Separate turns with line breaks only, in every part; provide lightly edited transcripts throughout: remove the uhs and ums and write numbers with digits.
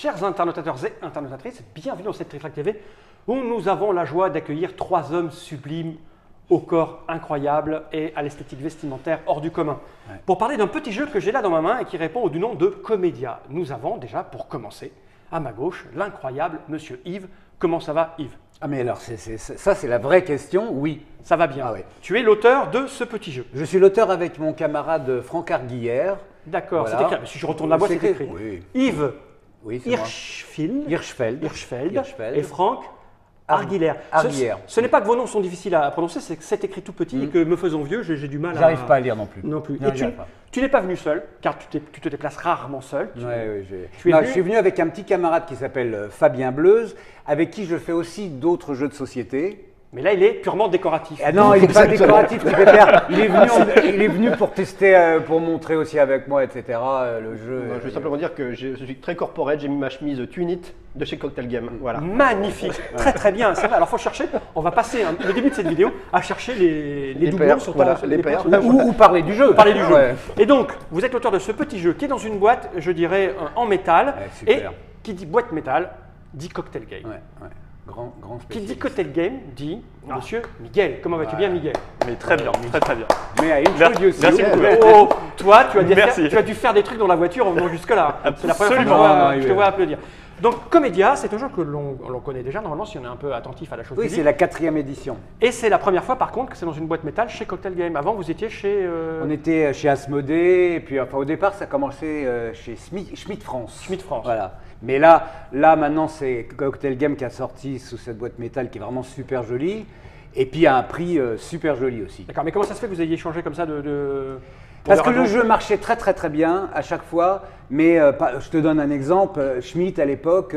Chers internautateurs et internautatrices, bienvenue dans cette Tritrac TV où nous avons la joie d'accueillir trois hommes sublimes au corps incroyable et à l'esthétique vestimentaire hors du commun. Ouais. Pour parler d'un petit jeu que j'ai là dans ma main et qui répond au nom de Comédia. Nous avons déjà, pour commencer, à ma gauche, l'incroyable Monsieur Yves. Comment ça va, Yves?
Ah mais alors, ça c'est la vraie question, oui.
Ça va bien.
Ah, ouais.
Tu es l'auteur de ce petit jeu.
Je suis l'auteur avec mon camarade Franck Arguillère.
D'accord, voilà. C'est écrit. Si je retourne la boîte, c'est écrit.
Oui.
Yves
oui,
Hirschfeld et Franck
Arguillère.
Ce n'est pas que vos noms sont difficiles à prononcer, c'est que c'est écrit tout petit et que me faisant vieux, j'ai du mal à…
J'arrive pas à lire non plus.
Non plus. Et tu n'es pas venu seul, car tu te déplaces rarement seul.
Je suis venu avec un petit camarade qui s'appelle Fabien Bleuze, avec qui je fais aussi d'autres jeux de société.
Mais là, il est purement décoratif.
Ah non, il n'est pas décoratif, tu peux faire. Il est venu pour tester, pour montrer aussi avec moi, etc. Le jeu.
Je veux simplement dire que je suis très corporate, j'ai mis ma chemise Tunit de chez Cocktail Game. Voilà.
Magnifique, très très bien. C'est vrai. Alors, il faut chercher, on va passer le début de cette vidéo à chercher les doublons sur
les paires.
Ou parler du jeu.
Parler du jeu. Ouais. Et donc, vous êtes l'auteur de ce petit jeu qui est dans une boîte, je dirais, en métal.
Ouais,
et qui dit boîte métal, dit Cocktail Game.
Ouais. Grand
Qui dit Cocktail Game dit Monsieur Miguel. Comment vas-tu bien, Miguel?
Mais très bien, très bien.
Mais à une chose aussi.
Merci beaucoup.
Oh, toi, tu as dû faire des trucs dans la voiture en venant jusque-là. C'est la première fois que je te vois applaudir. Donc, Comédia, c'est un jeu que l'on connaît déjà, normalement, si on est un peu attentif à la chose.
Oui, c'est la 4e édition.
Et c'est la première fois, par contre, que c'est dans une boîte métal chez Cocktail Game. Avant, vous étiez chez…
On était chez Asmodée, et puis enfin, au départ, ça a commencé chez Schmitt France.
Schmitt France.
Voilà. Mais là maintenant, c'est Cocktail Game qui a sorti sous cette boîte métal qui est vraiment super jolie, et puis à un prix super joli aussi.
D'accord, mais comment ça se fait que vous ayez changé comme ça
Parce que le jeu marchait très bien à chaque fois, mais je te donne un exemple. Schmitt à l'époque,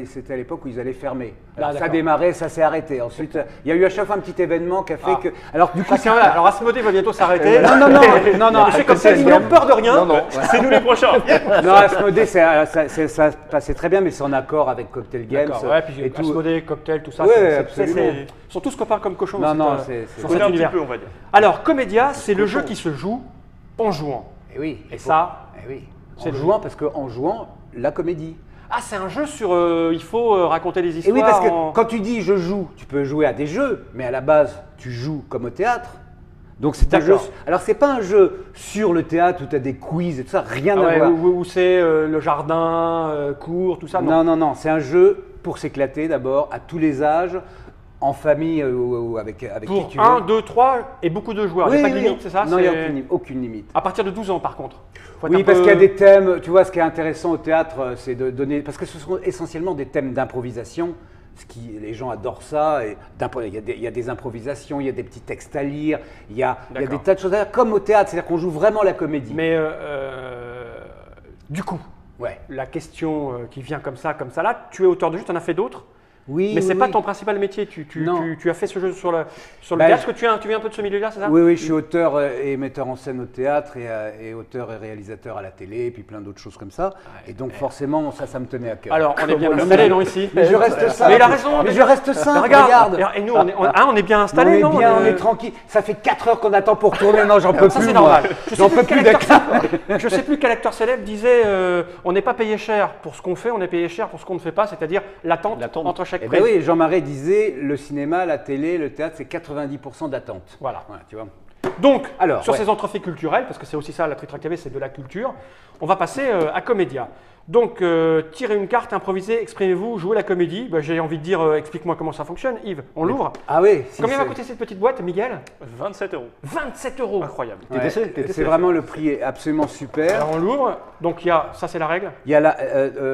c'était à l'époque où ils allaient fermer. Alors, ça a démarré, ça s'est arrêté. Ensuite, il y a eu à chaque fois un petit événement qui a fait que… Alors du coup,
alors Asmodée va bientôt s'arrêter.
Non.
C'est comme ça, ils n'ont peur de rien.
Non, c'est nous les prochains.
Non, Asmodée, ça passait très bien, mais c'est en accord avec Cocktail Games.
Ouais, puis Asmodée, Cocktail, tout ça.
Ouais, absolument.
Ils sont tous copains comme cochons.
Non,
c'est
un petit peu, on va dire.
Alors, Comédia, c'est le jeu qui se joue en jouant.
Et oui. En jouant, parce qu'en jouant, la comédie.
Ah, c'est un jeu sur… il faut raconter des histoires.
Et oui, parce que quand tu dis je joue, tu peux jouer à des jeux, mais à la base, tu joues comme au théâtre. Donc c'est un jeu. Alors c'est pas un jeu sur le théâtre où tu as des quiz et tout ça, rien à voir.
Où c'est le jardin, cours, tout ça.
Non, c'est un jeu pour s'éclater d'abord, à tous les âges, en famille ou avec qui tu veux.
1, 2, 3 et beaucoup de joueurs. Il n'y a pas de limite, c'est ça?
Non, il n'y a aucune limite.
À partir de 12 ans par contre.
Oui, parce qu'il y a des thèmes, tu vois, ce qui est intéressant au théâtre, c'est de donner, parce que ce sont essentiellement des thèmes d'improvisation, les gens adorent ça, il y a des improvisations, il y a des petits textes à lire, il y a des tas de choses à dire, comme au théâtre, c'est-à-dire qu'on joue vraiment la comédie.
Mais du coup, la question qui vient comme ça là, tu es auteur de jeu, tu en as fait d'autres?
Oui,
mais c'est pas ton principal métier, tu as fait ce jeu sur le théâtre, parce que tu viens un peu de ce milieu-là, c'est ça?
Oui, je suis auteur et metteur en scène au théâtre et auteur et réalisateur à la télé, et puis plein d'autres choses comme ça. Et donc forcément, ça me tenait à cœur.
Alors, on est bien installés, non, ici?
Mais je reste simple.
Mais il a raison.
Mais je reste simple,
regarde. Et nous, on est bien installés, non?
On est tranquille. Ça fait 4 heures qu'on attend pour tourner, non, j'en peux plus.
Ça, c'est normal. Je sais plus quel acteur célèbre disait on n'est pas payé cher pour ce qu'on fait, on est payé cher pour ce qu'on ne fait pas, c'est-à-dire l'attente entre chaque prise.
Oui, Jean Marais disait le cinéma, la télé, le théâtre, c'est 90% d'attente.
Voilà,
tu vois.
Donc, sur ces entrefaits culturels, parce que c'est aussi ça, la Tritrac TV, c'est de la culture, on va passer à Comédia. Donc, tirez une carte, improvisez, exprimez-vous, jouez la comédie. J'ai envie de dire, explique-moi comment ça fonctionne. Yves, on l'ouvre?
Ah oui.
Combien va coûter cette petite boîte, Miguel?
27 €.
27 €.
Incroyable.
C'est vraiment le prix est absolument super.
Alors, on l'ouvre. Donc, ça, c'est la règle?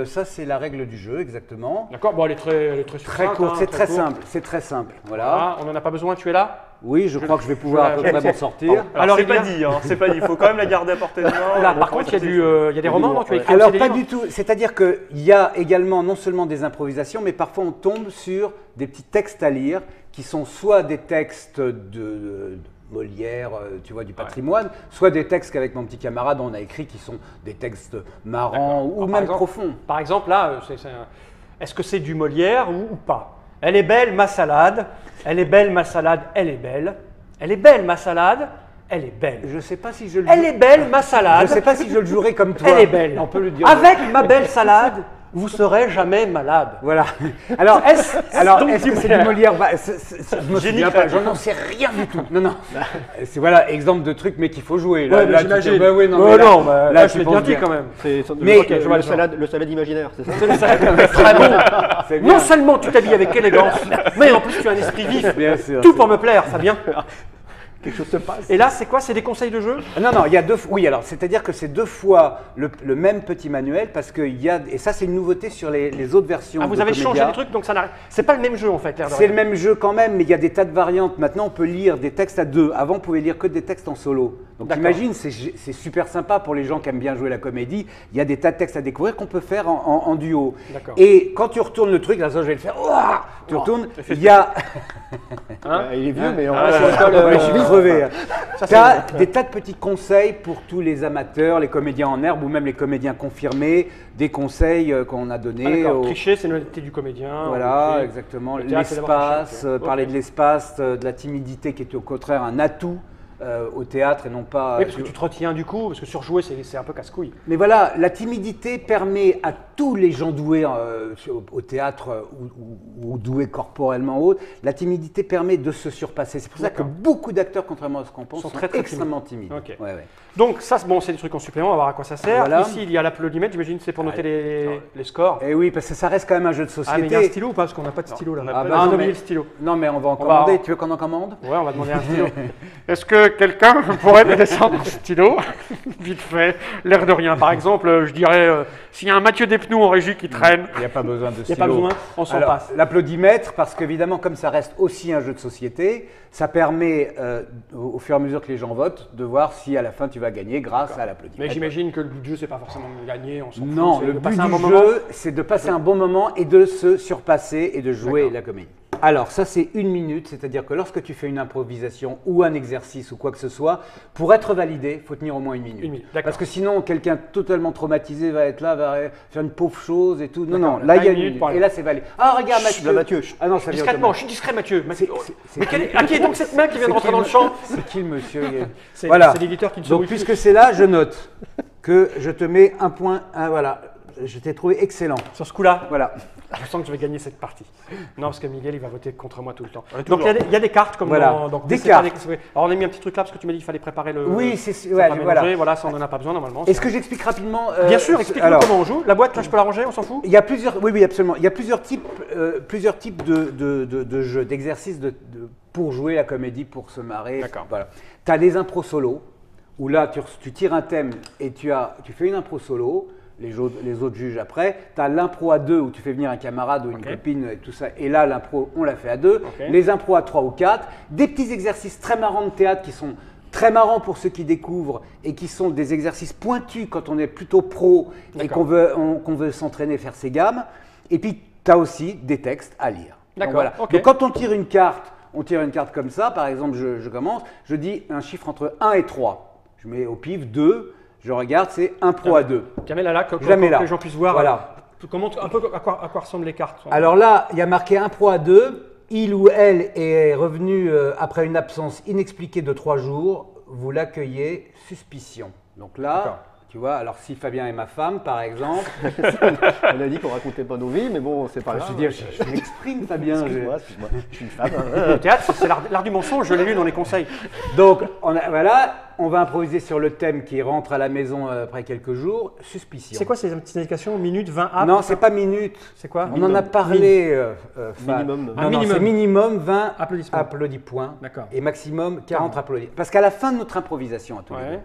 Ça, c'est la règle du jeu, exactement.
D'accord, bon, elle est très
courte, c'est très simple. C'est très simple. Voilà.
On n'en a pas besoin, tu es là?
Oui, je crois que je vais pouvoir à peu près m'en sortir.
Alors c'est pas dit, c'est pas dit. Il faut quand même la garder à portée de main.
Là, par contre, il y a des romans, non? Tu as écrit
alors pas du tout. C'est-à-dire qu'il y a également non seulement des improvisations, mais parfois on tombe sur des petits textes à lire qui sont soit des textes de Molière, tu vois, du patrimoine, soit des textes qu'avec mon petit camarade on a écrits qui sont des textes marrants ou même profonds.
Par exemple, là, est-ce que c'est du Molière ou pas? Elle est belle, ma salade. Elle est belle, ma salade. Elle est belle. Elle est belle, ma salade. Elle est belle.
Je ne sais pas si je le
Elle est belle, ma salade.
Je ne sais pas si je le jouerai comme toi.
Elle est belle.
On peut le dire.
Avec ma belle salade, vous serez jamais malade.
Voilà. Alors, est-ce que c'est du Molière? Je me
Génie
souviens pas,
créatif.
j'en n'en sais rien du tout. Non. C'est voilà, exemple de truc, mais qu'il faut jouer.
Ouais, mais
tu
j'imagine.
te- bah oui, non,
Oh
mais là,
non, bah, là, je
tu
l'ai
penses
bien dit quand même.
C'est
Mais-
ok,
je vois le
le salade imaginaire, c'est ça?
Très bon.
C'est bien.
Non seulement tu t'habilles avec élégance, mais en plus tu as un esprit vif.
Bien sûr.
Tout pour me plaire, Fabien.
Quelque chose se passe.
Et là, c'est quoi? C'est des conseils de jeu?
Non, il y a deux. Oui, alors, c'est-à-dire que c'est 2 fois le même petit manuel parce qu'il y a. Et ça, c'est une nouveauté sur les autres versions.
Ah, vous
de
avez changé
Comédia.
les trucs, donc ça n'arrive. C'est pas le même jeu en fait. l'air de
C'est
rien.
le même jeu quand même, mais il y a des tas de variantes. Maintenant, on peut lire des textes à 2. Avant, on pouvait lire que des textes en solo. Donc,
D'accord.
imagine, c'est super sympa pour les gens qui aiment bien jouer la comédie. Il y a des tas de textes à découvrir qu'on peut faire en duo.
D'accord.
Et quand tu retournes le truc, là, ça, je vais le faire. Ouah tu retournes, il y a.
Il est vieux, mais on
Ah,
c'est pas
Ouais, je suis crevé.
Ça,
Tu as des tas de petits conseils pour tous les amateurs, les comédiens en herbe ou même les comédiens confirmés, des conseils qu'on a
Ah,
donnés.
d'accord.
aux-
Tricher, c'est l'honnêteté du comédien.
Voilà,
Ok.
exactement.
Le théâtre, c'est d'avoir
L'espace,
triché, ok.
parler
Ok.
de l'espace, de la timidité qui est au contraire un atout au théâtre et non pas.
Oui, parce que tu te retiens du coup, parce que surjouer, c'est un peu casse-couille.
Mais voilà, la timidité permet à tous les gens doués au théâtre ou doués corporellement ou autre, la timidité permet de se surpasser. C'est pour ça que
D'accord.
beaucoup d'acteurs, contrairement à ce qu'on pense,
Sont
sont
très, très
extrêmement timides.
Ok.
Ouais, ouais.
Donc ça, bon, c'est des trucs en supplément, on va voir à quoi ça sert.
Voilà.
Ici, il y a l'applaudimètre, j'imagine, c'est pour noter les scores.
Et oui, parce que ça reste quand même un jeu de
Ah, mais
société.
il y a un stylo ou pas? Parce qu'on n'a pas de stylo là.
on n'a
Ah,
pas
bah
on
non,
a
mais-
oublié le stylo.
Non, mais on va en
On va-
commander. Tu veux qu'on en commande?
Ouais, on va demander un stylo. Est-ce que quelqu'un pourrait me descendre un stylo? Vite fait, l'air de rien. Par exemple, je dirais, s'il y a un Mathieu Despnous en régie qui traîne,
Il n'y a pas besoin de
il n'y a pas besoin, on s'en
Alors,
passe.
l'applaudimètre, parce qu'évidemment, comme ça reste aussi un jeu de société, ça permet, au fur et à mesure que les gens votent, de voir si à la fin tu vas gagner grâce à
Mais
l'applaudimètre.
j'imagine que le but du jeu, c'est pas forcément de gagner, on s'en fout.
Non,
c'est
le
de
but
passer un
du
bon moment.
jeu, c'est de passer un bon moment et de se surpasser et de jouer
D'accord.
la comédie. Alors, ça, c'est 1 minute, c'est-à-dire que lorsque tu fais une improvisation ou un exercice ou quoi que ce soit, pour être validé, il faut tenir au moins 1 minute.
1 minute, d'accord.
Parce que sinon, quelqu'un totalement traumatisé va être là, va faire une pauvre chose et tout. Non,
D'accord,
non, là,
t'as
il y a
1
une
minute
minute.
pour aller.
Et là, c'est validé. Ah, regarde, Mathieu.
là, Mathieu.
Ah non, ça vient
Discrètement, je
automatique.
suis discret, Mathieu.
C'est-
Mais à qui est donc cette main qui vient de
c'est
rentrer
qui
dans le champ?
C'est qui le monsieur
C'est
Voilà.
c'est l'éditeur qui ne se
Donc,
mouille plus.
puisque c'est là, je note que je te mets un point. Voilà, je t'ai trouvé excellent.
Sur ce coup-là,
Voilà.
je sens que je vais gagner cette partie. Non, parce que Miguel, il va voter contre moi tout le temps.
Ouais,
Donc,
toujours.
il y a des cartes comme
Voilà.
dans... donc,
Des
c'est pas
cartes.
Alors, on a mis un petit truc là parce que tu m'as dit qu'il fallait préparer le...
Oui, c'est
ça
ouais,
pas
voilà.
mélanger. Voilà, ça, on n'en a pas besoin normalement.
Est-ce que j'explique rapidement
Bien sûr, explique-nous
alors,
comment on joue. La boîte, là, je peux la ranger, on s'en fout?
il y a plusieurs, oui, absolument. Il y a plusieurs types de jeux, d'exercices pour jouer la comédie, pour se marrer.
D'accord.
Voilà. Tu as des impros solo, où là, tu tires un thème et tu fais une impro solo. Les autres jugent après. Tu as l'impro à 2 où tu fais venir un camarade ou une
Ok.
copine et tout ça. Et là, l'impro, on l'a fait à 2.
Ok.
Les impros à 3 ou 4. Des petits exercices très marrants de théâtre qui sont très marrants pour ceux qui découvrent et qui sont des exercices pointus quand on est plutôt pro et
D'accord.
qu'on veut s'entraîner, faire ses gammes. Et puis, tu as aussi des textes à lire.
D'accord,
Donc, voilà.
ok.
Donc, quand on tire une carte comme ça. Par exemple, je commence, je dis un chiffre entre 1 et 3. Je mets au pif 2. Je regarde, c'est un pro à 2.
Camille, là, que
Je la mets là.
les gens puissent voir
Voilà.
comment, un peu à quoi ressemblent les cartes.
Alors là, il y a marqué un pro à 2. Il ou elle est revenu après une absence inexpliquée de 3 jours. Vous l'accueillez suspicion. Donc là,
D'accord.
tu vois, alors si Fabien est ma femme, par exemple,
On a dit qu'on racontait pas nos vies, mais bon, c'est pas
je
grave.
veux dire, je m'exprime, Fabien.
Excuse-moi, je suis une femme.
Le théâtre, c'est l'art du mensonge, je l'ai lu dans les conseils.
Donc, voilà, on va improviser sur le thème qui rentre à la maison après quelques jours. Suspicion.
C'est quoi ces petites indications? Minute, 20 apps?
Non, c'est pas minute.
C'est quoi?
On en a parlé.
Minimum.
Un
Non,
minimum.
c'est minimum 20
Applaudissements.
applaudissements.
D'accord.
Et maximum 40 applaudissements. Parce qu'à la fin de notre improvisation, à tous les
Ouais.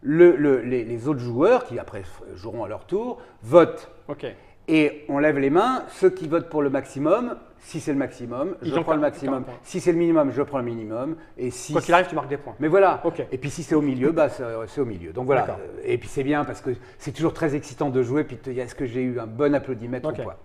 deux, les autres joueurs, qui après joueront à leur tour, votent.
Ok.
Et on lève les mains. Ceux qui votent pour le maximum, si c'est le maximum,
Ils
je
ont
prends le
40
maximum.
points.
Si c'est le minimum, je prends le minimum. Et si
Quoi qu'il arrive, tu marques des points.
Mais voilà.
Ok.
Et puis si c'est au milieu, bah c'est au milieu. Donc voilà.
D'accord.
Et puis c'est bien parce que c'est toujours très excitant de jouer. Puis est-ce que j'ai eu un bon applaudimètre
Ok.
ou pas?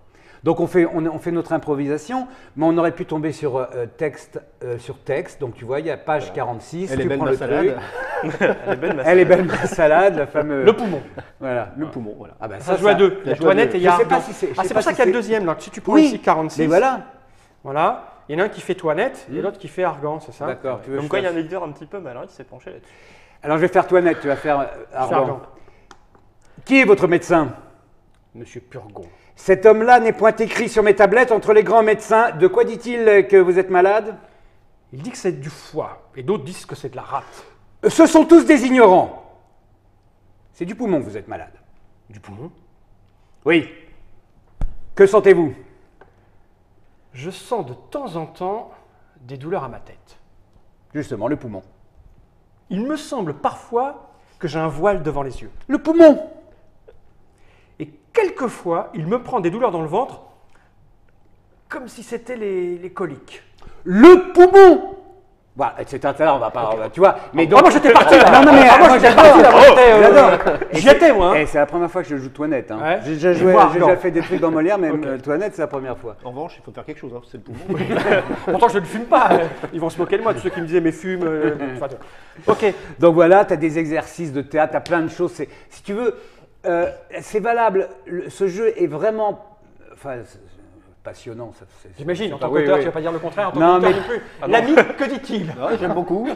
Donc on fait notre improvisation, mais on aurait pu tomber sur texte sur texte. Donc tu vois, il y a page 46.
Elle est
tu
belle
prends
ma
le
salade.
truc.
Elle est belle, ma
Elle est belle ma salade, la fameuse.
Le poumon.
Voilà.
Le poumon, voilà.
Ah bah
Ça se joue à deux. Il y a
ça joue à
Toinette
deux.
et il y a
Je sais pas
Argan.
si c'est- je
Ah,
sais
c'est
pas
pour ça
si
qu'il y a le
c'est-
deuxième. Là. Si tu prends
Oui.
ici 46.
Mais voilà.
Voilà. Il y en a un qui fait Toinette et l'autre qui fait Argan, c'est ça?
D'accord. Tu veux
Comme
que
quoi,
je
il y a un
fasse-
éditeur un petit peu malin qui s'est penché là-dessus.
Alors je vais faire Toinette, tu vas faire
Je fais
Argan.
Argan.
Qui est votre médecin?
Monsieur Purgon.
Cet homme-là n'est point écrit sur mes tablettes entre les grands médecins. De quoi dit-il que vous êtes malade?
Il dit que c'est du foie, et d'autres disent que c'est de la rate.
Ce sont tous des ignorants. C'est du poumon que vous êtes malade.
Du poumon?
Oui. Que sentez-vous?
Je sens de temps en temps des douleurs à ma tête.
Justement, le poumon.
Il me semble parfois que j'ai un voile devant les yeux.
Le poumon!
Et quelquefois, il me prend des douleurs dans le ventre, comme si c'était les coliques.
Le poumon! Voilà, etc. On va pas, tu vois. Mais donc,
moi j'étais parti là.
Non, mais moi
j'étais parti là.
j'adore.
J'y étais moi.
Et c'est la première fois que je joue Toinette. Hein.
Ouais.
J'ai déjà joué, j'ai déjà fait des trucs dans Molière, mais Toinette, c'est la première fois.
En revanche, il faut faire quelque chose, hein, c'est le poumon.
Pourtant je ne fume pas. Ils vont se moquer de moi, tous ceux qui me disaient mais fume. Ok.
Donc voilà, tu as des exercices de théâtre, tu as plein de choses. Si tu veux, c'est valable. Ce jeu est vraiment. Enfin, passionnant.
J'imagine, en tant
oui,
qu'auteur,
oui.
tu ne vas pas dire le contraire, en tant
Non,
qu'auteur
mais-
non plus.
Ah non.
L'ami, que dit-il?
Ouais, j'aime beaucoup.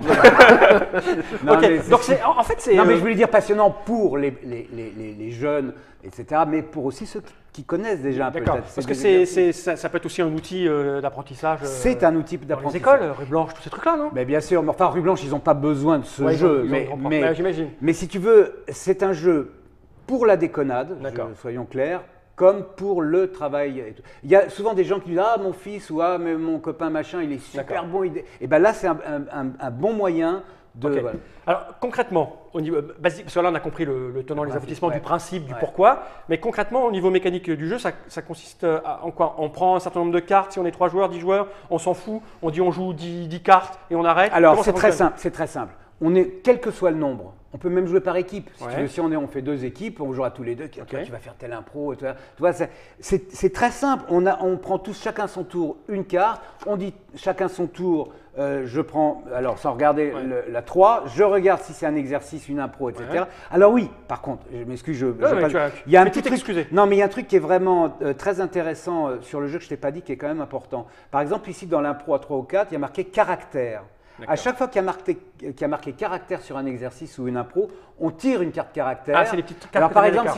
Non,
Ok,
mais
donc en fait c'est...
Non, mais je voulais dire passionnant pour les jeunes, etc. Mais pour aussi ceux qui connaissent déjà un peu.
D'accord, parce que ça peut être aussi un outil d'apprentissage.
C'est un outil
dans les
d'apprentissage.
écoles, rue blanche, tous ces trucs-là, non?
Mais bien sûr, mais enfin, Rue Blanche, ils n'ont pas besoin de ce
Ouais,
jeu.
ils ont
mais,
ouais, j'imagine.
mais si tu veux, c'est un jeu pour la déconnade,
D'accord.
soyons clairs, comme pour le travail. Et tout. Il y a souvent des gens qui disent « Ah, mon fils ou ah, mais mon copain machin, il est super
D'accord.
bon. » Et bien là, c'est un bon moyen de...
Ok.
voilà.
Alors concrètement, au niveau basique, parce que là on a compris le tenant, les
principe,
aboutissements
ouais.
du principe, du
Ouais.
pourquoi, mais concrètement au niveau mécanique du jeu, ça consiste en quoi? On prend un certain nombre de cartes, si on est 3 joueurs, 10 joueurs, on s'en fout, on dit on joue 10 cartes et on arrête.
Alors,
Comment ça
c'est très
fonctionne?
simple, c'est très simple. On est, quel que soit le nombre, on peut même jouer par équipe. Si,
Ouais.
tu veux, si on fait 2 équipes, on jouera tous les deux. Toi,
Ok.
tu vas faire tel impro. Tu vois, c'est très simple. On prend tous chacun son tour une carte. On dit chacun son tour. Je prends, alors sans regarder
Ouais.
la 3, je regarde si c'est un exercice, une impro, etc.
Ouais.
Alors oui, par contre, je m'excuse,
mais
il y a un
mais
petit
tu t'es
truc,
excusé.
non, mais il y a un truc qui est vraiment très intéressant sur le jeu que je t'ai pas dit, qui est quand même important. Par exemple, ici dans l'impro à 3 ou 4, il y a marqué caractère. À chaque fois qu'il y a marqué caractère sur un exercice ou une impro, on tire une carte caractère.
Ah, c'est les petites cartes
Alors
que
par
t'as
exemple,
mis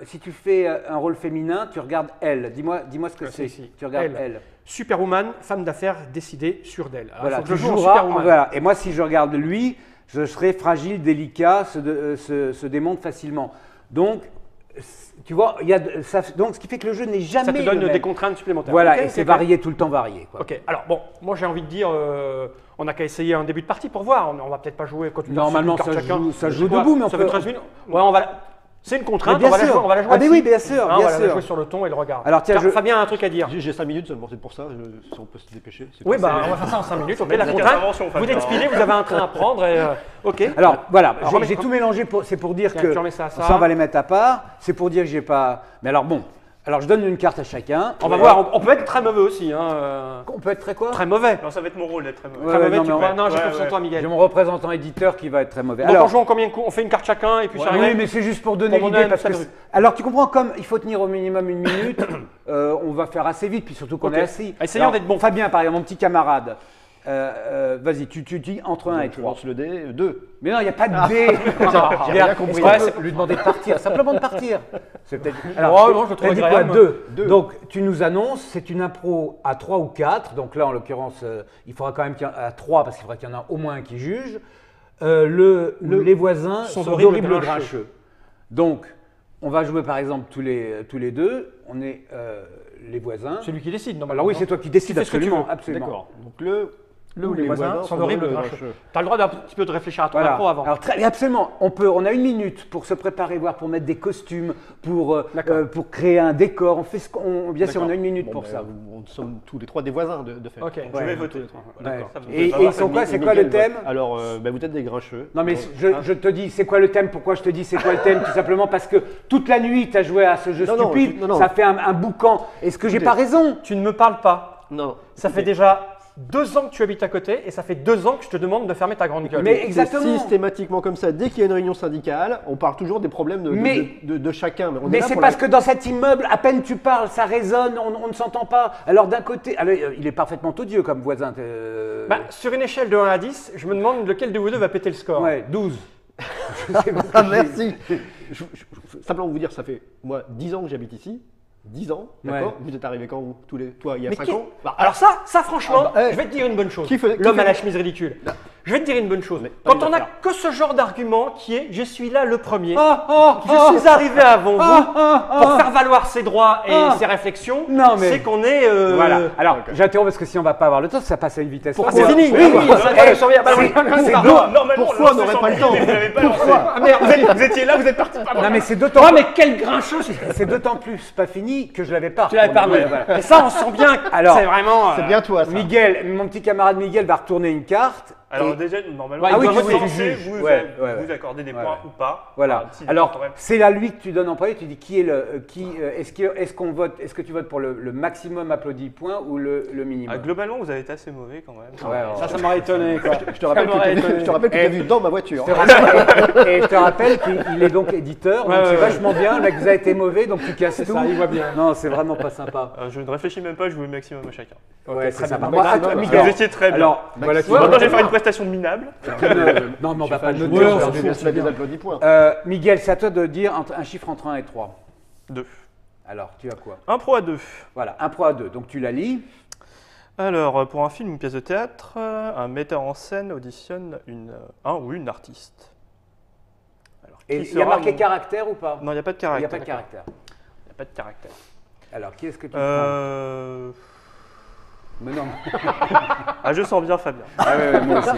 si tu fais un rôle féminin, tu regardes elle. Dis-moi ce que
Ouais,
c'est.
c'est ici.
Tu regardes
Elle.
elle.
Superwoman, femme d'affaires décidée sur d'elle. Alors,
Voilà,
il faut que
tu
je joue en
joueras.
Superwoman.
Voilà. Et moi, si je regarde lui, je serai fragile, délicat, se démonte facilement. Donc, tu vois, donc ce qui fait que le jeu n'est jamais
Ça te donne
le même.
des contraintes supplémentaires.
Voilà,
Ok,
et
ok,
c'est
ok.
varié, tout le temps varié. Quoi.
Ok, alors bon, moi j'ai envie de dire, on n'a qu'à essayer un début de partie pour voir. On va peut-être pas jouer quand tu
Normalement,
une carte
ça
chacun.
joue- ça
C'est
joue
quoi?
debout, mais on
ça
peut-
fait 13 minutes. Ouais, on va. C'est une contrainte,
Mais bien
on va la
sûr.
jouer. On va la jouer
Ah, mais
assis.
oui, bien sûr,
Hein,
bien
on va la
sûr.
jouer sur le ton et le regard.
Alors, tiens,
Fabien a un truc à dire.
J'ai 5 minutes seulement, c'est pour ça, si on peut se dépêcher. C'est
Oui,
pas-
bah on va faire ça en 5 minutes. Ok,
mettre
la
des
contrainte.
interventions,
Vous
Fabien.
d'expiler, vous avez un train à prendre. Et, ok.
Alors voilà,
Alors, remets-
j'ai tout mélangé, c'est pour dire
Tiens,
que
tu remets ça à ça.
on va les mettre à part, c'est pour dire que j'ai pas... Mais alors bon, alors je donne une carte à chacun.
On va voir. On peut être très mauvais aussi. Hein,
On peut être très quoi?
très mauvais.
Non, ça va être mon rôle d'être très mauvais.
Ouais,
Très mauvais,
non,
tu
mais
crois?
on-
Non, j'ai
ouais,
confiance en
ouais.
toi,
J'ai
Miguel.
mon représentant éditeur qui va être très mauvais.
Donc on joue en combien de coups? On fait une carte chacun et puis ça
oui,
arrive.
mais c'est juste pour donner
Pour mon
l'idée
âme,
parce
ça
que...
brûle.
Alors tu comprends, comme il faut tenir au minimum une minute, on va faire assez vite, puis surtout qu'on
Ok.
est assis.
Essayons
Alors,
d'être bons.
Fabien, par exemple, mon petit camarade, vas-y, tu dis entre 1 et
Donc, je
3.
lance le dé, 2.
Mais non, il n'y a pas de dé.
J'ai rien compris.
Est-ce qu'on peut lui demander de partir, simplement de partir. C'est peut-être.
Oh, non, je le trouve
t'as dit quoi,
agréable.
2.
Deux.
Donc, tu nous annonces, c'est une impro à 3 ou 4. Donc là, en l'occurrence, il faudra quand même qu'il y en ait à 3 parce qu'il faudra qu'il y en ait au moins un qui juge. Les voisins
sont
sont
d'horribles
d'horribles
grincheux.
grincheux. Donc, on va jouer par exemple tous les deux. On est les voisins.
Celui qui décide. normalement,
Alors oui,
non
c'est toi qui décides,
Tu fais ce que tu
absolument.
veux.
absolument.
D'accord. Donc
Le ou les voisins sont d'horribles grincheux. Tu as le droit d'un petit peu de réfléchir à ton
Voilà.
impro avant.
Alors absolument, on a une minute pour se préparer, voire pour mettre des costumes, pour créer un décor. On fait ce qu'on, bien sûr, on a une minute pour ça.
On sommes tous les 3 des voisins de fait.
Ok.
Je
Ouais.
vais voter.
D'accord.
Ça me
Et
fait pas
ils sont quoi? C'est quoi le thème?
Alors, vous êtes des grincheux.
Non mais
Donc,
je te dis, c'est quoi le thème? Pourquoi je te dis c'est quoi le thème? Tout simplement parce que toute la nuit tu as joué à ce jeu
Non, non,
stupide,
non, non.
ça fait un boucan. Est-ce que j'ai pas raison?
Tu ne me parles pas.
Non.
Ça fait déjà 2 ans que tu habites à côté et ça fait 2 ans que je te demande de fermer ta grande gueule.
Mais
C'est
exactement.
systématiquement comme ça. Dès qu'il y a une réunion syndicale, on parle toujours des problèmes de chacun. On est
Mais
là
c'est
pour
parce que dans cet immeuble, à peine tu parles, ça résonne, on ne s'entend pas. Alors d'un côté, il est parfaitement odieux comme voisin.
Bah, sur une échelle de 1 à 10, je me demande lequel de vous deux va péter le score.
Ouais, 12.
Ah, merci. Simplement vous dire, ça fait moi 10 ans que j'habite ici. 10 ans, d'accord. Vous êtes arrivés quand vous tous les, toi, il y a 5 ans.
Bah, alors ça franchement,
bah,
je vais te dire une bonne chose.
qui
L'homme à
fait-
la chemise ridicule. Je vais te dire une bonne chose.
Mais pas
Quand
les
on n'a
affaires.
que ce genre d'argument qui est je suis là le premier,
Ah,
je suis arrivé avant vous pour faire valoir ses droits et ses réflexions,
Non, mais-
c'est qu'on est.
Voilà. Alors, j'interromps parce que si on va pas avoir le temps, ça passe à une vitesse.
Ah,
folle.
c'est fini.
Oui,
Oui, ça va, je surveille. Bah, oui,
c'est
pardon.
beau.
Normalement,
Pourquoi on
lance
n'aurait pas le
100 000,
temps?
mais vous l'avez pas lancé.
Pourquoi?
Ah, merde,
Vous étiez là, vous êtes parti.
Non, mais c'est d'autant.
Oh, mais quel grincheux!
C'est d'autant plus pas fini que je l'avais pas.
Tu l'avais pas remis.
Voilà.
Et ça, on sent bien que
Alors,
c'est vraiment.
C'est bien toi ça.
Miguel, mon petit camarade Miguel va retourner une carte.
Alors
et-
déjà, normalement,
Ah oui,
vous
tu
lancez,
juges.
vous,
Ouais,
vous
ouais.
accordez des
Ouais,
points
ouais.
ou pas.
Voilà.
Si,
Alors,
quand même.
c'est à lui que tu donnes en premier. Tu dis qui est est-ce qu'on vote, est-ce que tu votes pour le maximum applaudi point ou le minimum?
Ah, globalement, vous avez été assez mauvais quand même.
Ouais,
Ça m'aurait étonné, quoi.
Je te rappelle que tu as vu dans ma voiture.
Et je te rappelle qu'il est donc éditeur, donc
Ouais,
c'est
ouais,
vachement bien. Le mec, vous avez été mauvais, donc tu casses
C'est
tout.
ça, il voit bien.
Non, c'est vraiment pas sympa.
Je ne réfléchis même pas, je veux le maximum à chacun.
Ouais, c'est
très
sympa.
bien.
Bon, à toi,
Vous
Miguel.
Vous étiez très bien.
Alors, voilà, tu
Ouais,
vois.
Maintenant, je vais faire une prestation minable.
Non, mais on va pas
Je
le
vais
noter.
Ouais, on
on
s'en
s'en
fout.
fout.
mettre des applaudissements.
Miguel, c'est à toi de dire un chiffre entre 1 et 3.
2.
Alors, tu as quoi?
Un pro à 2.
Voilà, 1 pro à 2. Donc tu la lis.
Alors, pour un film ou une pièce de théâtre, un metteur en scène auditionne un ou une artiste. Alors,
Et
qui
il y a
sera
marqué
mon-
caractère ou pas?
Non, il n'y a pas de
Il
caractère.
n'y a pas de caractère.
Il n'y a pas de caractère.
Alors, qui est-ce que tu prends? Mais non.
Ah, je sens bien Fabien.
Ah ouais, moi aussi.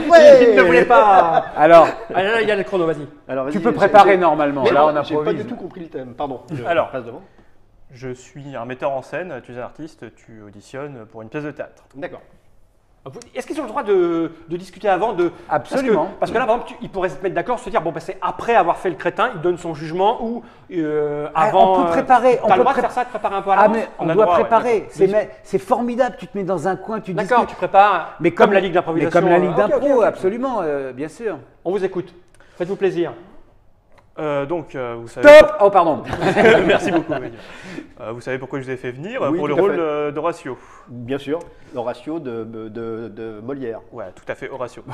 Il ne voulait pas.
Alors,
Ah, là, il y a le chrono, vas-y.
Alors,
tu
vas-y,
peux
j'ai-
préparer
j'ai-
normalement.
Mais
Là,
non,
on
j'ai pas
improvise.
du tout compris le thème. Pardon.
Alors.
passe devant.
Je suis un metteur en scène, tu es un artiste, tu auditionnes pour une pièce de théâtre.
D'accord.
Est-ce qu'ils ont le droit de discuter avant de...
Absolument.
Parce que là, par exemple, ils pourraient se mettre d'accord, se dire, bon, ben, c'est après avoir fait le crétin, il donne son jugement ou avant...
on peut préparer.
T'as le droit de faire ça, de préparer un peu à
Ah,
l'avance.
mais on
a le
doit
droit, ouais,
préparer.
d'accord.
C'est formidable. Tu te mets dans un coin, tu
D'accord,
discutes.
tu prépares
Mais
comme la Ligue
Mais
d'improvisation.
comme la Ligue
Ok,
d'impro,
ok, ok.
absolument, bien sûr.
On vous écoute. Faites-vous plaisir.
Vous savez...
Stop. Oh, pardon.
Merci beaucoup, Miguel. Vous savez pourquoi je vous ai fait venir
Oui,
pour le
tout à
rôle
fait.
d'Horatio.
Bien sûr, Horatio de Molière.
Ouais, tout à fait, Horatio.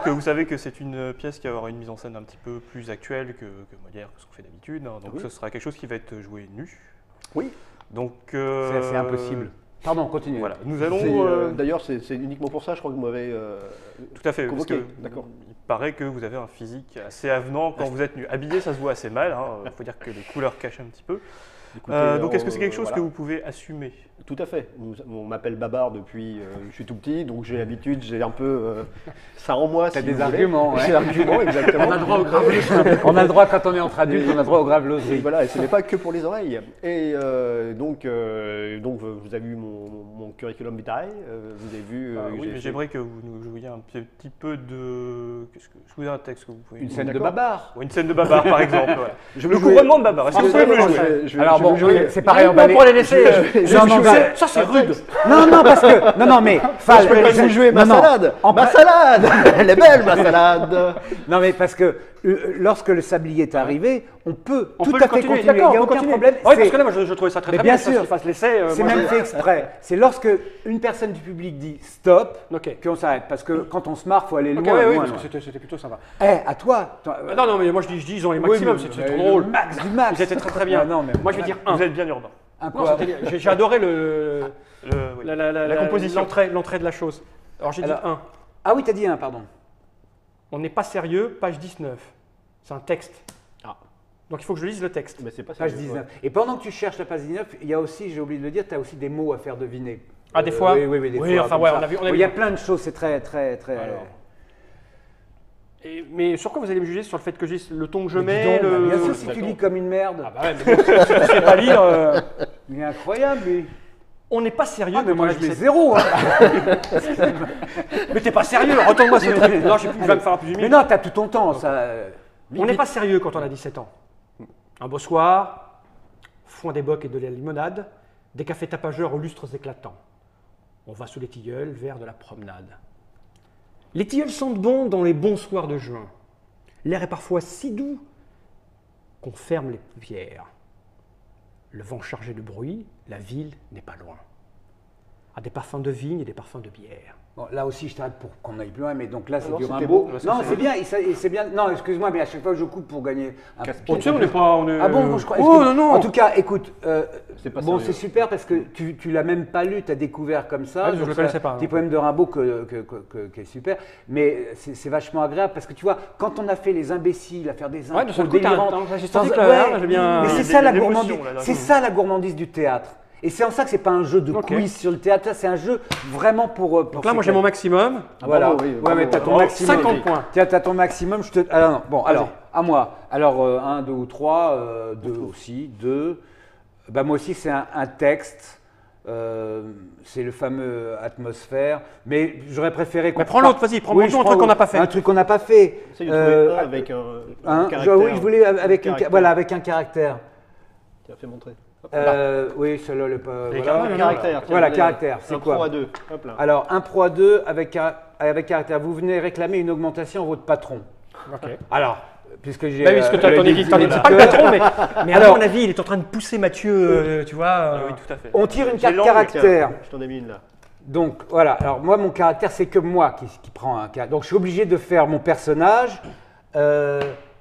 Vous savez que c'est une pièce qui va avoir une mise en scène un petit peu plus actuelle que Molière, que ce qu'on fait d'habitude. Hein. Donc
Oui.
ce sera quelque chose qui va être joué nu.
Oui.
Donc
C'est impossible. Pardon, continue.
Voilà, nous allons.
D'ailleurs, c'est uniquement pour ça, je crois que vous m'avez.
Tout à fait, parce
convoqué,
que
d'accord.
il paraît que vous avez un physique assez avenant quand vous êtes nu. Habillé, ça se voit assez mal. Il faut dire que les couleurs cachent un petit peu.
Écoutez,
Donc est-ce que c'est quelque chose
voilà.
que vous pouvez assumer?
Tout à fait. On m'appelle Babar depuis je suis tout petit, donc j'ai l'habitude, j'ai un peu ça en moi.
T'as
si
des
vous voulez.
arguments, ouais.
J'ai arguments, exactement.
On a le droit au graveleux.
On a le droit, quand on est entre adultes, on a le droit aux graves
Et
loseries.
voilà, et ce n'est pas que pour les oreilles. Et donc vous avez vu mon curriculum vitae, vous avez vu. que
Oui,
j'ai
mais
fait-
j'aimerais que vous nous jouiez un petit peu de. Je vous ai un texte que vous pouvez.
Une scène de
D'accord.
babar.
Une scène de Babar, par exemple. Voilà.
Je vais
Le
jouer-
couronnement de Babar. Est-ce que vous pouvez me le
Absolument,
jouer
je vais-
Alors
je
bon,
vais jouer-
c'est pareil, on va
Uniquement pour les laisser.
Non, non,
Ça, c'est rude.
Non, parce que. Non, mais.
Je peux pas vous jouer ma
non, non.
salade.
En
Ma
pré-
salade. Elle est belle ma salade.
Non, mais parce que lorsque le sablier est arrivé, on peut
On
tout
peut
à
le
fait
continuer.
continuer. Il n'y
D'accord,
a
on peut
aucun
continuer.
problème.
Oui, parce
C'est-
que là, moi, je trouvais ça très
Mais
très
bien
bien.
sûr.
Qu'il fasse l'essai.
C'est
moi,
même
je-
fait exprès. C'est lorsque une personne du public dit stop
Ok.
qu'on s'arrête. Parce que quand on se marre, il faut aller
Ok,
loin.
oui, oui,
loin,
parce que
loin.
c'était plutôt sympa.
À toi.
Non, non, mais moi je dis ils ont les maximums,
Oui,
c'est
mais-
trop drôle.
le max du max.
Vous étiez très très bien.
Ah, non, mais-
Moi je vais dire un.
Vous êtes bien urbain.
Un
Non,
quoi
j'ai adoré
Oui.
la
composition.
l'entrée de la chose. Alors j'ai dit
Alors-
un.
Ah oui, t'as dit un, pardon.
On n'est pas sérieux, page 19. C'est un texte.
Ah.
Donc il faut que je lise le texte.
Mais c'est pas
Page
sérieux,
19. Et pendant que tu cherches la page 19, il y a aussi, j'ai oublié de le dire, tu as aussi des mots à faire deviner.
Ah, des fois
Oui, des
Oui,
fois.
enfin,
comme
ouais,
ça.
on a vu-
Il y a plein de choses, c'est très.
Alors. Mais sur quoi vous allez me juger? Sur le fait que j'ai le ton que je
Mais dis
mets
donc,
le...
bien sûr, si tu lis comme une merde.
Ah bah ouais, mais bon, si tu sais pas lire...
Il est incroyable, lui.
On n'est pas sérieux.
Ah, mais
quand
moi,
on a
je mets
17.
0. Hein.
Mais t'es pas sérieux, retourne-moi ce truc. Non, je sais plus, il va me faire plus
Mais
humide.
non, tu as tout ton temps. Ça...
On n'est pas sérieux quand on a 17 ans. Un beau soir, foin des bocs et de la limonade, des cafés tapageurs aux lustres éclatants. On va sous les tilleuls vers de la promenade. Les tilleuls sentent bon dans les bons soirs de juin. L'air est parfois si doux qu'on ferme les paupières. Le vent chargé de bruit, la ville n'est pas loin. À des parfums de vigne et des parfums de bière.
Bon, là aussi, je t'arrête pour qu'on aille plus loin, mais donc là, c'est
non,
du
c'était
Rimbaud.
beau.
Non, c'est bien, c'est bien. Non, excuse-moi, mais à chaque fois, je coupe pour gagner un
Casse-pied.
Tu sais, on n'est pas.
Ah bon, je crois.
Oh non, non.
En tout cas, écoute,
C'est pas
bon,
sérieux.
c'est super parce que tu l'as même pas lu, tu as découvert comme ça.
Ah, je
donc
le
c'est
connaissais
un
pas,
Petit
non.
poème de Rimbaud qui est super, mais c'est vachement agréable parce que tu vois, quand on a fait les imbéciles, à faire des
Ouais, de
intros
ce coup, t'as
délirantes,
j'ai
sans-
senti que
ouais,
j'ai bien.
mais
Il y
c'est
a
ça la
l'émotion,
gourmandise,
là,
c'est ça la gourmandise du théâtre. Et c'est en ça que c'est pas un jeu de
Ok.
quiz sur le théâtre, ça, c'est un jeu vraiment pour.
Donc là, moi, j'ai mon maximum.
Voilà.
bravo, oui,
Ouais,
bravo,
mais t'as ton
bravo.
maximum.
50 points.
Tiens, t'as ton maximum. Je te. Alors, non. Bon, alors,
Vas-y.
à moi. Alors, 1, 2 ou 3, 2 aussi, 2. Bah, moi aussi, c'est un texte. C'est le fameux atmosphère. Mais j'aurais préféré qu'on.
Mais prends l'autre, vas-y, prends
Oui,
un
je
truc
prends
qu'on n'a pas fait.
Un truc qu'on n'a pas fait.
Essaye de trouver un avec un caractère.
Oui, je voulais avec
caractère.
voilà, avec un caractère.
Tiens, fais montrer. Hop là.
Oui, celui-là, le pas.
Les
Voilà.
caractères.
Caractère. tiens,
Voilà,
donnez
caractère, c'est
un
quoi
pro à 2. Hop là.
Alors, un pro à 2 avec caractère. Vous venez réclamer une augmentation à votre patron.
Ok.
Alors, puisque j'ai.
Bah oui, parce que t'as ton équipe, t'en es
l'éditeur.
pas le patron, mais à
Alors-
mon avis, il est en train de pousser Mathieu, tu vois.
Ah oui, tout à fait.
On tire une
J'ai
carte
l'angle,
caractère.
Tiens, je t'en ai mis une là.
Donc voilà, alors moi mon caractère c'est que moi qui prend un caractère. Donc je suis obligé de faire mon personnage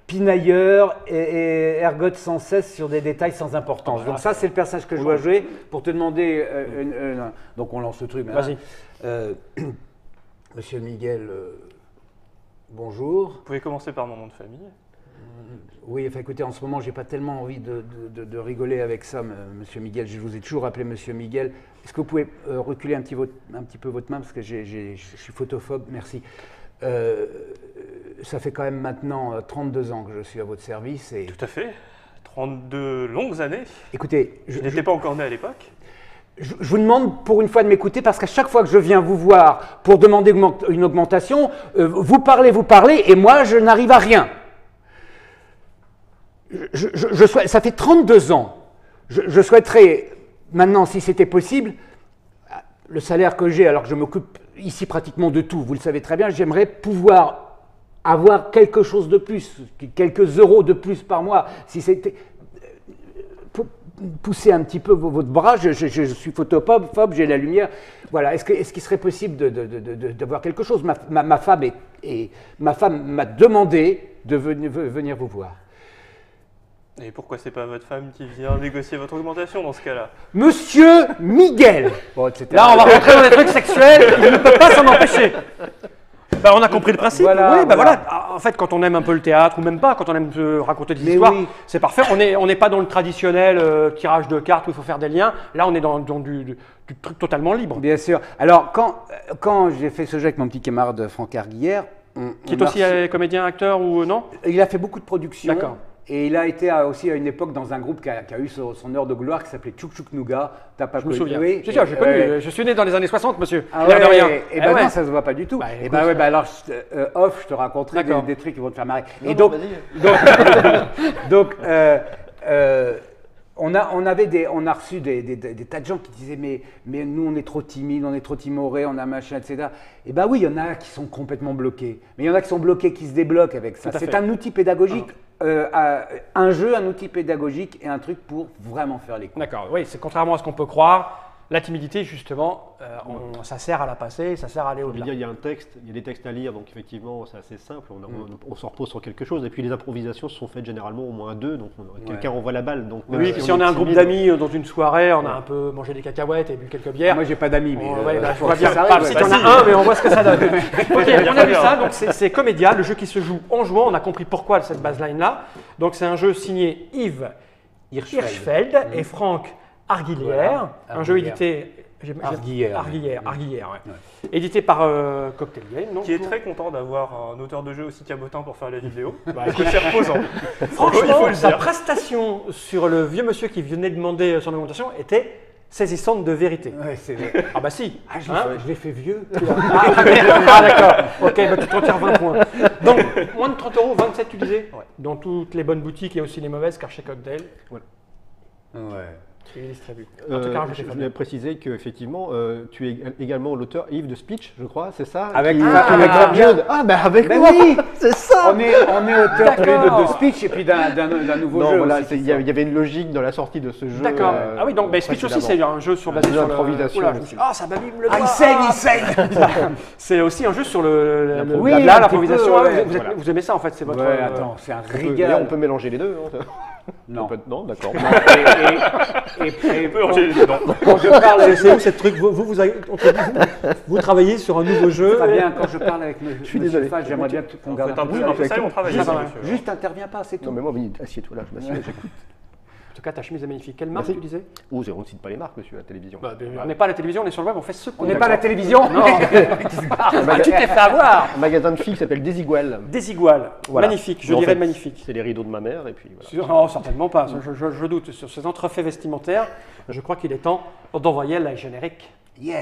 pinailleur et ergote sans cesse sur des détails sans importance. Donc ça c'est le personnage que je dois jouer pour te demander. Donc on lance le truc.
Vas-y.
Monsieur Miguel, bonjour.
Vous pouvez commencer par mon nom de famille.
Oui, enfin écoutez, en ce moment, j'ai pas tellement envie de rigoler avec ça, Monsieur Miguel. Je vous ai toujours appelé Monsieur Miguel. Est-ce que vous pouvez reculer un petit peu votre main parce que je suis photophobe. Merci. Ça fait quand même maintenant 32 ans que je suis à votre service et
Tout à fait. 32 longues années.
écoutez,
Je n'étais pas encore né à l'époque.
je vous demande pour une fois de m'écouter parce qu'à chaque fois que je viens vous voir pour demander une augmentation, vous parlez et moi je n'arrive à rien. Ça fait 32 ans. Je souhaiterais, maintenant, si c'était possible, le salaire que j'ai, alors que je m'occupe ici pratiquement de tout, vous le savez très bien, j'aimerais pouvoir avoir quelque chose de plus, quelques euros de plus par mois. Si c'était. Poussez un petit peu votre bras, je suis photophobe, j'ai la lumière. Voilà, est-ce qu'il serait possible d'avoir quelque chose? Ma femme m'a demandé de venir vous voir.
Et pourquoi c'est pas votre femme qui vient négocier votre augmentation dans ce cas-là?
Monsieur Miguel. Bon, etc.
Là, on va rentrer dans des trucs sexuels, il ne peut pas s'en empêcher. Bah, on a compris le principe.
Voilà,
oui, bah
voilà.
voilà. En fait, quand on aime un peu le théâtre, ou même pas, quand on aime se raconter des
Mais
histoires,
oui.
c'est parfait. On n'est pas dans le traditionnel tirage de cartes où il faut faire des liens. Là, on est dans du truc totalement libre.
Bien sûr. Alors, quand j'ai fait ce jeu avec mon petit camarade Franck Arguillère,
Qui est aussi comédien, acteur ou non?
il a fait beaucoup de productions.
D'accord.
Et il a été aussi à une époque dans un groupe qui a eu son heure de gloire qui s'appelait Tchouk Tchouk Nougat. T'as pas
Je me
connu?
souviens.
Oui.
C'est sûr, j'ai connu. Je suis né dans les années 60, monsieur.
Ah
L'air de
ouais,
rien.
et
Eh
ben
ouais.
non, ça se voit pas du tout.
Bah,
et
écoute.
ben ouais, bah alors off, je te raconterai
D'accord.
des trucs qui vont te faire marrer.
Non,
et
non,
donc,
vas-y.
donc on a reçu des tas de gens qui disaient mais nous on est trop timides, on est trop timorés, on a machin, etc. Et ben oui, il y en a qui sont complètement bloqués, mais il y en a qui sont bloqués, qui se débloquent avec ça.
Tout à
C'est
fait.
un outil pédagogique, un jeu, un outil pédagogique et un truc pour vraiment faire les coups.
D'accord, oui, c'est contrairement à ce qu'on peut croire. La timidité, justement, ça sert à la passer, ça sert à aller
Je veux
au-delà.
dire, il y a un texte, il y a des textes à lire, donc effectivement c'est assez simple, on se repose sur quelque chose, et puis les improvisations se sont faites généralement au moins à deux, donc quelqu'un envoie la balle. Donc,
Oui, puis si on est un groupe d'amis dans une soirée, on a un peu mangé des cacahuètes et bu quelques bières.
Moi j'ai pas d'amis, mais
Ouais, bah, je
faut
vois
que
bien.
ça
Pas
arrive,
si
ouais.
t'en
si.
as un, mais on voit ce que ça donne. Ok, on a
Très
vu
bien.
ça, donc c'est Comédia, le jeu qui se joue en jouant. On a compris pourquoi cette baseline-là. Donc c'est un jeu signé Yves Hirschfeld et Franck Arguillère,
Voilà,
un jeu
Arguillère.
édité.
Arguillère.
Arguillère, ouais. Édité par Cocktail Game. Donc,
Qui est très content d'avoir un auteur de jeu aussi cabotin pour faire la vidéo.
Bah,
Parce que c'est reposant.
franchement,
il faut le
sa
dire.
prestation sur le vieux monsieur qui venait demander son augmentation était saisissante de vérité.
Ouais, c'est vrai.
Ah bah si.
Ah, je
Hein
l'ai fait vieux.
Ah d'accord, ok, bah, tu te retires 20 points. Donc, moins de 30 euros, 27 tu disais
Ouais.
dans toutes les bonnes boutiques et aussi les mauvaises, car chez Cocktail.
Ouais.
Tu les distribues.
Je voulais préciser qu'effectivement, tu es également l'auteur Yves de Speech, je crois, c'est ça?
Avec
Bob Judd. Ah, ben avec
Ben
moi.
oui.
C'est ça.
On est auteur tous les deux
D'accord.
de Speech et puis d'un nouveau
Non,
jeu.
voilà,
aussi
il y avait une logique dans la sortie de ce jeu.
D'accord. Ah oui, donc Speech aussi, c'est un jeu sur basé
jeu
sur
d'improvisation
Oula, je me
aussi.
suis dit, ah, ça m'abîme le
Ah,
doigt.
il saigne.
C'est aussi un jeu sur le
Oui,
blabla,
un petit
l'improvisation.
peu,
Ah,
ouais.
vous aimez ça en fait, c'est votre.
Ouais, attends, c'est un
Et
régal.
on peut mélanger les deux. Hein.
Non.
Non, d'accord.
Et
Non.
quand je parle,
C'est où cette truc vous travaillez sur un nouveau jeu.
Très bien, quand je parle avec
suis
Monsieur
désolé.
Fall, j'aimerais bien qu'on garde
Faites un
peu
peu,
ça.
un peu ça et on travaille.
Juste,
monsieur.
juste interviens pas, c'est tout.
Non, mais moi, assieds-toi là, je m'assieds, j'écoute.
En tout cas, ta chemise est magnifique. Quelle marque
Merci.
tu disais?
Oh, on ne cite pas les marques, monsieur, à la télévision.
On n'est pas à la télévision, on est sur le web, on fait ce qu'on
On n'est pas à la télévision.
Non. Ah, tu t'es fait avoir.
Un magasin de filles qui s'appelle Desigual.
Desigual.
Voilà.
Magnifique, je
Mais en
dirais
fait,
magnifique.
C'est les rideaux de ma mère, et puis voilà.
Non, certainement pas. Je doute. Sur ces entrefaits vestimentaires, je crois qu'il est temps d'envoyer la générique.
Yeah.